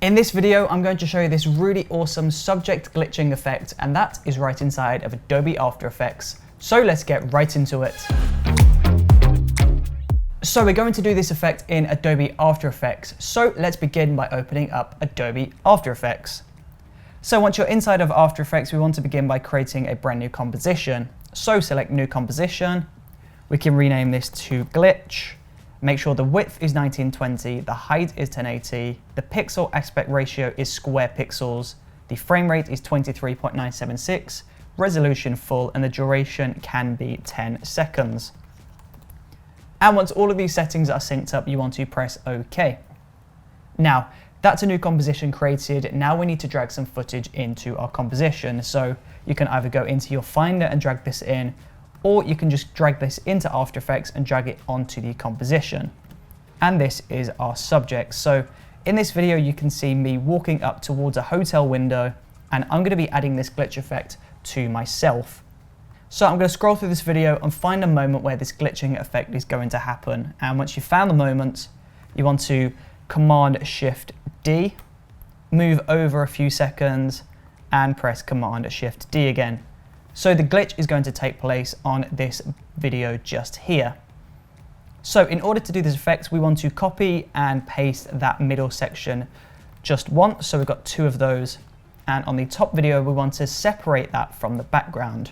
In this video, I'm going to show you this really awesome subject glitching effect, and that is right inside of Adobe After Effects. So let's get right into it. So we're going to do this effect in Adobe After Effects. So let's begin by opening up Adobe After Effects. So once you're inside of After Effects, we want to begin by creating a brand new composition. So select New Composition. We can rename this to Glitch. Make sure the width is 1920, the height is 1080, the pixel aspect ratio is square pixels, the frame rate is 23.976, resolution full, and the duration can be 10 seconds. And once all of these settings are synced up, you want to press OK. Now, that's a new composition created. Now we need to drag some footage into our composition. So you can either go into your Finder and drag this in, or you can just drag this into After Effects and drag it onto the composition. And this is our subject. So in this video, you can see me walking up towards a hotel window, and I'm going to be adding this glitch effect to myself. So I'm going to scroll through this video and find a moment where this glitching effect is going to happen. And once you've found the moment, you want to Command-Shift-D, move over a few seconds, and press Command-Shift-D again. So the glitch is going to take place on this video just here. So in order to do this effect, we want to copy and paste that middle section just once. So we've got two of those. And on the top video, we want to separate that from the background.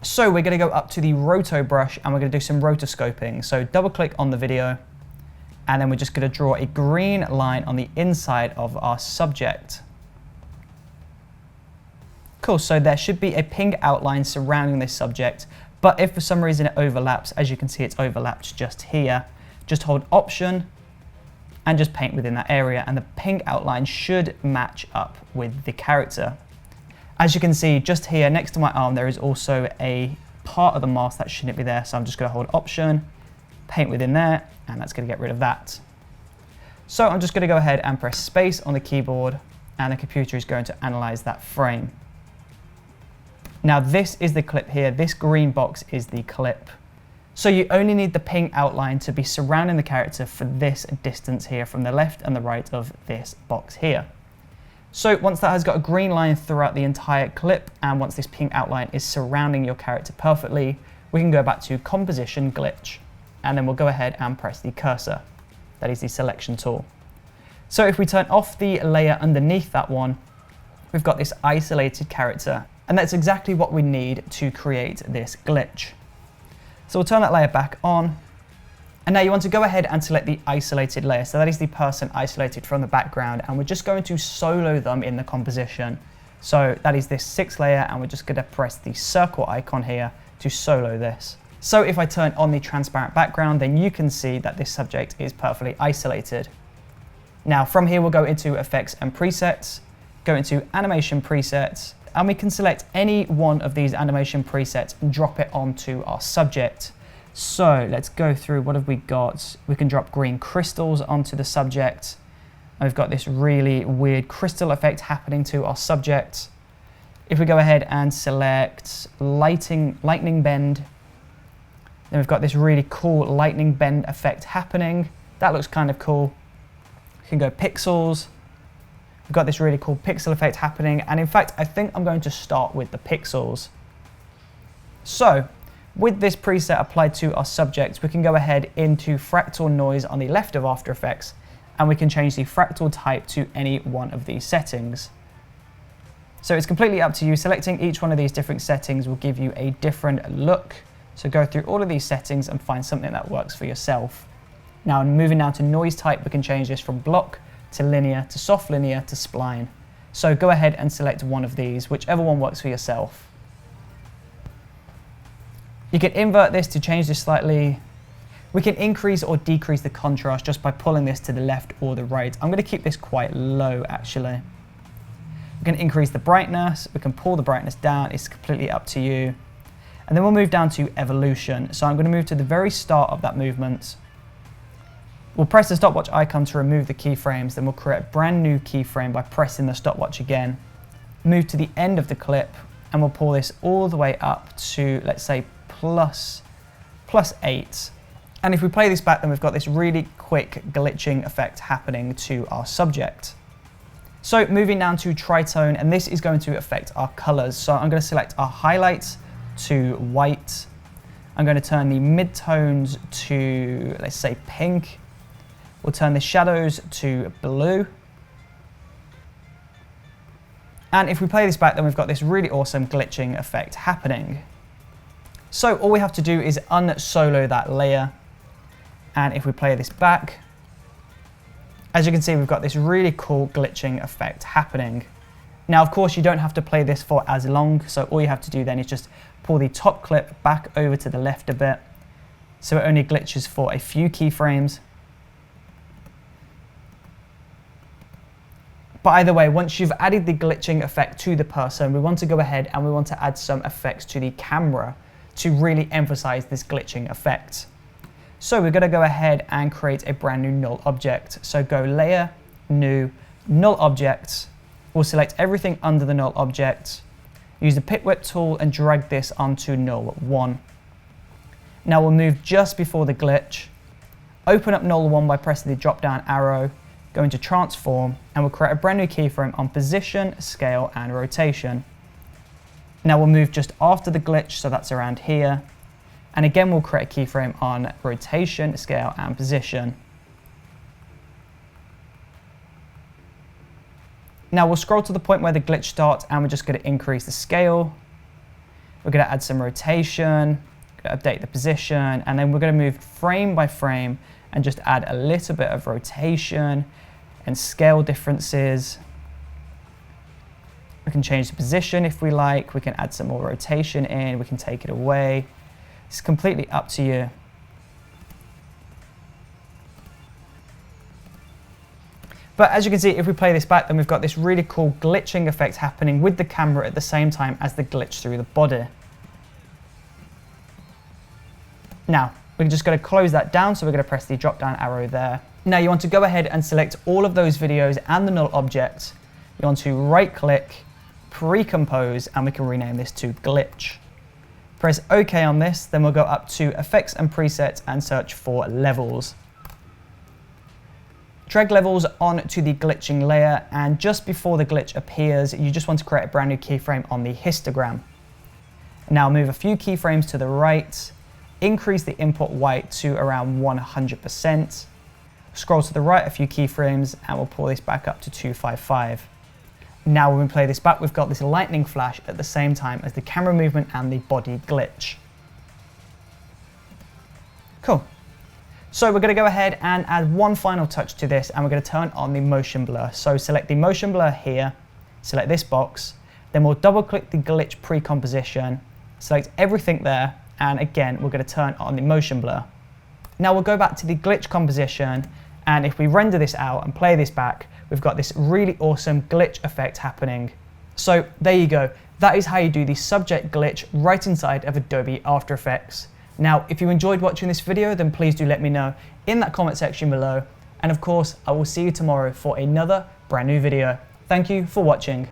So we're going to go up to the Roto brush and we're going to do some rotoscoping. So double click on the video, and then we're just going to draw a green line on the inside of our subject. Cool, so there should be a pink outline surrounding this subject, but if for some reason it overlaps, as you can see it's overlapped just here, just hold Option and just paint within that area, and the pink outline should match up with the character. As you can see just here next to my arm, there is also a part of the mask that shouldn't be there, so I'm just going to hold Option, paint within there, and that's going to get rid of that. So I'm just going to go ahead and press space on the keyboard, and the computer is going to analyze that frame. Now this is the clip here, this green box is the clip. So you only need the pink outline to be surrounding the character for this distance here from the left and the right of this box here. So once that has got a green line throughout the entire clip, and once this pink outline is surrounding your character perfectly, we can go back to Composition Glitch, and then we'll go ahead and press the cursor. That is the selection tool. So if we turn off the layer underneath that one, we've got this isolated character. And that's exactly what we need to create this glitch. So we'll turn that layer back on. And now you want to go ahead and select the isolated layer. So that is the person isolated from the background. And we're just going to solo them in the composition. So that is this 6th layer. And we're just going to press the circle icon here to solo this. So if I turn on the transparent background, then you can see that this subject is perfectly isolated. Now from here, we'll go into Effects and Presets, go into Animation Presets, and we can select any one of these animation presets and drop it onto our subject. So let's go through, what have we got? We can drop green crystals onto the subject. And we've got this really weird crystal effect happening to our subject. If we go ahead and select lightning bend, then we've got this really cool lightning bend effect happening. That looks kind of cool. We can go pixels. We've got this really cool pixel effect happening, and in fact I think I'm going to start with the pixels. So with this preset applied to our subject, we can go ahead into Fractal Noise on the left of After Effects, and we can change the fractal type to any one of these settings. So it's completely up to you. Selecting each one of these different settings will give you a different look. So go through all of these settings and find something that works for yourself. Now moving down to noise type, we can change this from block to linear, to soft linear, to spline. So go ahead and select one of these, whichever one works for yourself. You can invert this to change this slightly. We can increase or decrease the contrast just by pulling this to the left or the right. I'm going to keep this quite low actually. We can increase the brightness, we can pull the brightness down, it's completely up to you. And then we'll move down to evolution. So I'm going to move to the very start of that movement. We'll press the stopwatch icon to remove the keyframes, then we'll create a brand new keyframe by pressing the stopwatch again. Move to the end of the clip, and we'll pull this all the way up to, let's say, plus 8. And if we play this back, then we've got this really quick glitching effect happening to our subject. So moving down to Tritone, and this is going to affect our colors. So I'm going to select our highlights to white. I'm going to turn the midtones to, let's say, pink. We'll turn the shadows to blue. And if we play this back, then we've got this really awesome glitching effect happening. So all we have to do is unsolo that layer. And if we play this back, as you can see, we've got this really cool glitching effect happening. Now, of course, you don't have to play this for as long. So all you have to do then is just pull the top clip back over to the left a bit. So it only glitches for a few keyframes. But either way, once you've added the glitching effect to the person, we want to go ahead and we want to add some effects to the camera to really emphasize this glitching effect. So we're going to go ahead and create a brand new null object. So go layer, new, null object. We'll select everything under the null object. Use the pick whip tool and drag this onto null 1. Now we'll move just before the glitch. Open up null 1 by pressing the drop down arrow. Go into transform, and we'll create a brand new keyframe on position, scale, and rotation. Now we'll move just after the glitch, so that's around here. And again, we'll create a keyframe on rotation, scale, and position. Now we'll scroll to the point where the glitch starts, and we're just going to increase the scale. We're going to add some rotation, update the position, and then we're going to move frame by frame and just add a little bit of rotation and scale differences. We can change the position if we like. We can add some more rotation in. We can take it away. It's completely up to you. But as you can see, if we play this back, then we've got this really cool glitching effect happening with the camera at the same time as the glitch through the body. Now, we're just going to close that down, so we're going to press the drop down arrow there. Now you want to go ahead and select all of those videos and the null object. You want to right click, pre-compose, and we can rename this to glitch. Press OK on this, then we'll go up to effects and presets and search for levels. Drag levels onto the glitching layer, and just before the glitch appears, you just want to create a brand new keyframe on the histogram. Now move a few keyframes to the right, increase the input white to around 100%. Scroll to the right a few keyframes, and we'll pull this back up to 255. Now when we play this back, we've got this lightning flash at the same time as the camera movement and the body glitch. Cool. So we're going to go ahead and add one final touch to this, and we're going to turn on the motion blur. So select the motion blur here, select this box, then we'll double click the glitch pre-composition, select everything there, and again, we're going to turn on the motion blur. Now we'll go back to the glitch composition, and if we render this out and play this back, we've got this really awesome glitch effect happening. So there you go. That is how you do the subject glitch right inside of Adobe After Effects. Now, if you enjoyed watching this video, then please do let me know in that comment section below. And of course, I will see you tomorrow for another brand new video. Thank you for watching.